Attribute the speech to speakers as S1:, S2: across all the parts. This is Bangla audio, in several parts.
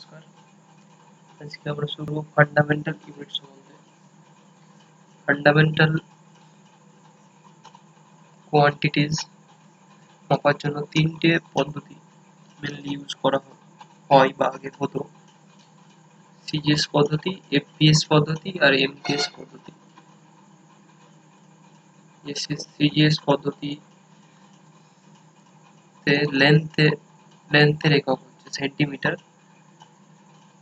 S1: নমস্কার। আজকে আমরা শুরু ফান্ডামেন্টাল ইউনিট সম্বন্ধে। ফান্ডামেন্টাল কোয়ান্টিটিস মাপার জন্য তিনটে পদ্ধতি মেনলি ইউজ করা হয় বা আগে হতো। সিজিএস পদ্ধতি, এফপিএস পদ্ধতি আর এমপিএস পদ্ধতি। সিজিএস পদ্ধতিতে লেন্থের একক হচ্ছে সেন্টিমিটার,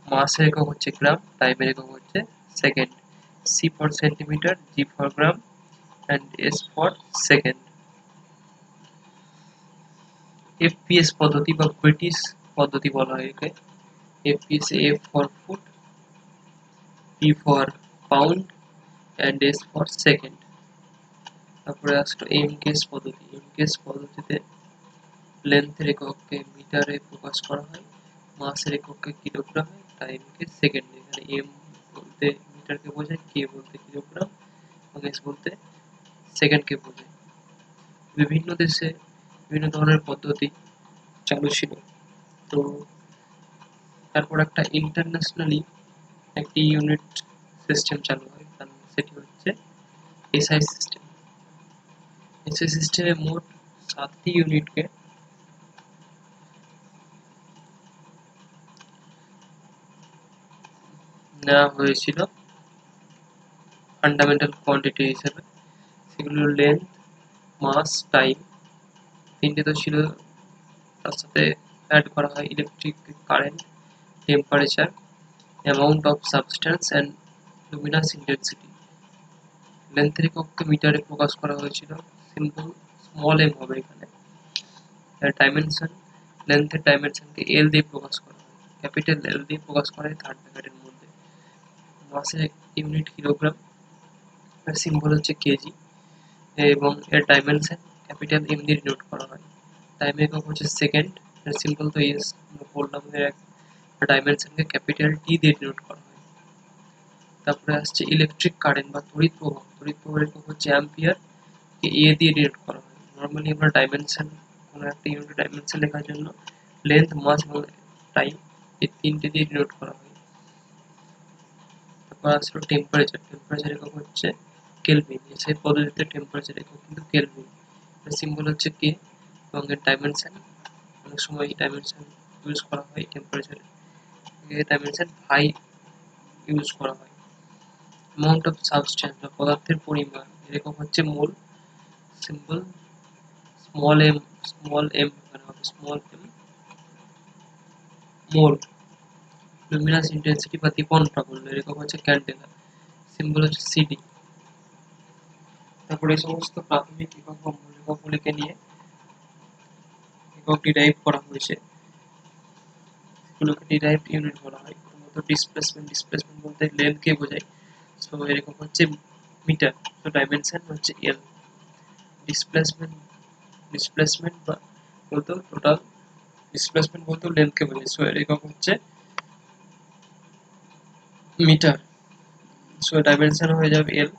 S1: মাসের একক হচ্ছে গ্রাম, টাইমের একক হচ্ছে second. C for centimetre, G for gram and S for second. FPS পদ্ধতি বা ব্রিটিশ পদ্ধতি বলা হয় একে। FPS F for foot, P for pound and S for second. তারপরে আসলো এমকেএস পদ্ধতি। এমকেএস পদ্ধতিতে লেন্থের এককে মিটারে প্রকাশ করা হয়, মাসের এককে কিলোগ্রামে, টাইমকে সেকেন্ডে। এখানে এম বলতে মিটারকে বোঝায়, কে বলতে কিলোগ্রাম এবং এস বলতে সেকেন্ডকে বোঝায়। বিভিন্ন দেশে বিভিন্ন ধরনের পদ্ধতি চালু ছিল। তো তারপর একটা ইন্টারন্যাশনালি একটি ইউনিট সিস্টেম চালু হয়, সেটি হচ্ছে এসআই সিস্টেম। এসআই সিস্টেমে মোট 7টি ইউনিটকে নেওয়া হয়েছিল ফান্ডামেন্টাল কোয়ান্টিটি হিসেবে। সেগুলো লেন্থ, মাস, টাইম। তিনটে তো ছিল, তার সাথে অ্যাড করা হয় electric current, temperature, amount of substance and luminous intensity. লেন্থের এককে মিটারে প্রকাশ করা হয়েছিল, সিম্বল স্মল এম হবে এখানে। ডাইমেনশন, লেন্থের ডাইমেনশনকে এল দিয়ে প্রকাশ করা হয়, ক্যাপিটাল এল দিয়ে প্রকাশ করা হয় থার্ড ব্র্যাকেটের মধ্যে। মাসের ইউনিট কিলোগ্রাম, এর সিম্বল হচ্ছে কেজি এবং এর ডাইমেনশন ক্যাপিটাল এম দিয়ে ডিনোট করা হয়। টাইম একক হচ্ছে সেকেন্ড, এর সিম্বল তো এস বললাম, এর ডাইমেনশনকে ক্যাপিটাল টি দিয়ে ডিনোট করা হয়। তারপরে আসছে ইলেকট্রিক কারেন্ট বা তড়িৎ প্রবাহ। তড়িৎ প্রবাহের একক হচ্ছে অ্যাম্পিয়ার, কে এ দিয়ে ডিনোট করা হয়। নর্মালি আমরা ডাইমেনশন, কোনো একটা ইউনিট ডাইমেনশন লেখার জন্য লেন্থ, মাস এবং টাইম এই তিনটে দিয়ে ডিনোট করা হয়। তারপর আসলো টেম্পারেচার। টেম্পারেচার একক হচ্ছে কেলভিন। সেই পদ্ধতিতে টেম্পারেচার একক কিন্তু কেলভিন। এর সিম্বল হচ্ছে কে এবং এর ডাইমেনশন, অনেক সময় ডাইমেনশন ইউজ করা হয় টেম্পারেচারের, ডাইমেনশন হাই ইউজ করা হয়। অ্যামাউন্ট অফ সাবস্ট্যান্স বা পদার্থের পরিমাণ, এর একক হচ্ছে mole, symbol small M, small M এখানে হবে small M, mole. Luminous intensity বা দীপন প্রাবল্য, এর একক হচ্ছে ক্যান্ডেলা, সিম্বল হচ্ছে সিডি। তারপরে এই সমস্ত প্রাথমিক একক বা মূল এককগুলিকে নিয়ে একক ডিরাইভ করা হয়েছে, এগুলোকে ডিরাইভড ইউনিট বলা হয়। প্রথমত ডিসপ্লেসমেন্ট। ডিসপ্লেসমেন্ট বলতে লেন্থকে বোঝায়, সো এর একক হচ্ছে মিটার, সো ডাইমেনশন হচ্ছে এল। ডিসপ্লেসমেন্ট, ডিসপ্লেসমেন্ট বা বলতে টোটাল ডিসপ্লেসমেন্ট বলতে লেন্থকে বোঝায়, সো এর একক হচ্ছে মিটার, সো ডাইমেনশন হয়ে যাবে এল।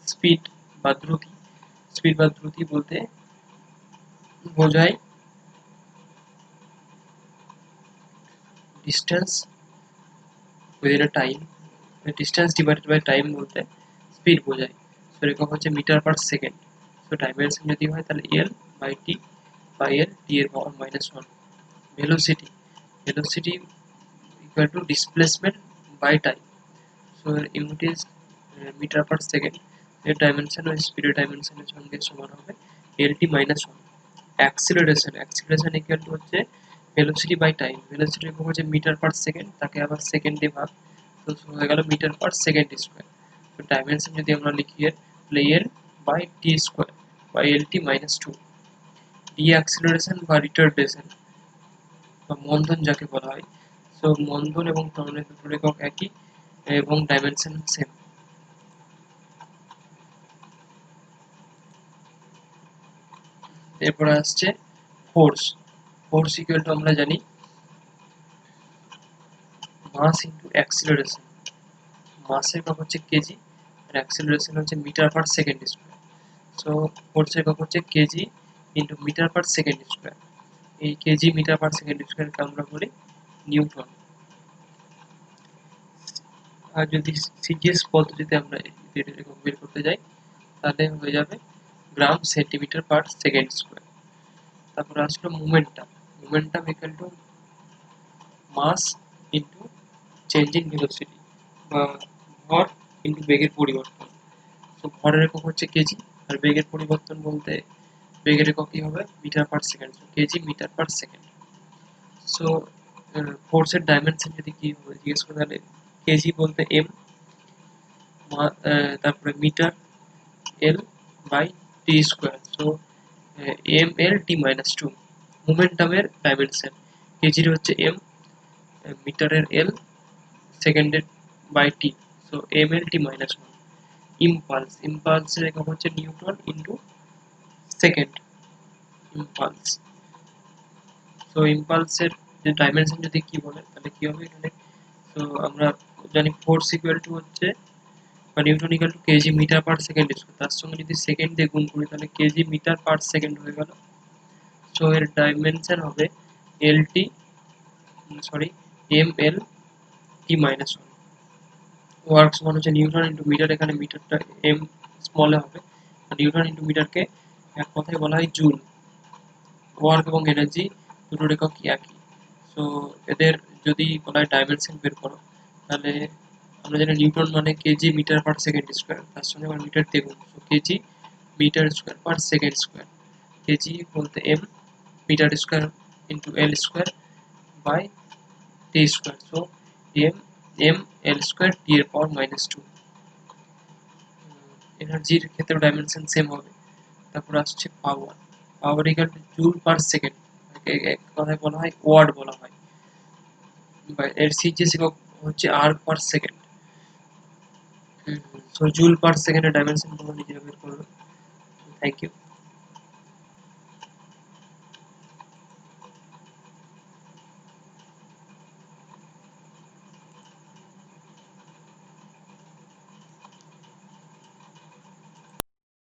S1: স্পিড বা দ্রুতি, স্পিড বা দ্রুতি বলতে বোঝায় distance within a time, distance divided by time বলতে স্পিড বোঝায়, সো এরকম হচ্ছে metre per second. So dimension যদি হয় তাহলে L by T by L, T এর power -1। Velocity, velocity equal to displacement by time, so এর unit is metre per second. এর ডাইমেনশন ও স্পিডের ডাইমেনশনের সঙ্গে সমান হবে L T -1। Acceleration, acceleration equal to হচ্ছে ভেলোসিটি বাই টাইম। ভেলোসিটি একক হচ্ছে মিটার পার সেকেন্ড, তাকে আবার সেকেন্ডে ভাগ, তো হয়ে গেল মিটার পার সেকেন্ড স্কোয়ার। তো ডাইমেনশন যদি আমরা লিখি এর, তাহলে L by T square by L T -2। Deacceleration বা রিটার্ডেশন বা মন্দন যাকে বলা হয়, সো মন্দন এবং ত্বরণের দুটোর একক একই এবং ডাইমেনশন সেম। এরপরে আসছে ফোর্স। ফোর্স ইকুয়াল টু আমরা জানি মাস ইন্টু অ্যাক্সিলারেশন। মাসের একক হচ্ছে কেজি আর অ্যাক্সিলারেশন হচ্ছে metre per second square, so ফোর্সের একক হচ্ছে KG into metre per second square. এই কেজি মিটার পার সেকেন্ড স্কোয়ারকে আমরা বলি নিউটন। আর যদি সিজিএস পদ্ধতিতে আমরা এর একক বের করতে যাই তাহলে হয়ে যাবে gram centimetre per second square. তারপরে আসলো momentum. Momentum equal to mass into changing velocity বা ভর ইন্টু বেগের পরিবর্তন। তো ভরের একক হচ্ছে কেজি, আর বেগের পরিবর্তন বলতে বেগের একক কি হবে metre per second, KG metre per second. So ফোর্সের ডাইমেনশন যদি কি হবে জিজ্ঞেস করে তাহলে কেজি বলতে এম, তারপরে metre L by T square. So M L T minus two মোমেন্টামের ডাইমেনশন, কেজির হচ্ছে এম, মিটারের এল, সেকেন্ডের by T, so M L T minus one. Impulse, ইম্পালসের একক হচ্ছে newton into second impulse. So ইম্পালসের যে ডাইমেনশন যদি কি বলে তাহলে কি হবে এখানে, তো আমরা জানি ফোর্স ইকুয়াল টু হচ্ছে বা newton equal to KG metre per second square, তার সঙ্গে যদি সেকেন্ড দিয়ে গুণ করি তাহলে কেজি মিটার পার সেকেন্ড হয়ে গেল। সো এর ডাইমেনশন হবে এল টি, sorry M L T minus one. Work সমান হচ্ছে নিউটন ইন্টু মিটার, এখানে মিটারটা এম স্মলে হবে, নিউটন ইন্টু মিটারকে এক কথায় বলা হয় জুল। ওয়ার্ক এবং এনার্জি দুটোর একক একই। সো এদের যদি বলা হয় ডাইমেনশন বের করো তাহলে আমরা জানি নিউটন মানে KG metre per second square, তার সঙ্গে আবার মিটার দিয়ে গুণ, so KG metre square per second square. KG বলতে M, metre square into L square by T square. So M M L square T এর পাওয়ার মাইনাস টু। এনার্জির ক্ষেত্রে ডাইমেনশন সেম হবে। তারপর আসছে power, power equal to joule per second, এক কথায় বলা হয় ওয়াট বলা হয়, বা এর সিজিএস একক হচ্ছে erg per second. So joule per সেকেন্ডের ডাইমেনশন তোমরা নিজেরা বের করবে। Thank you.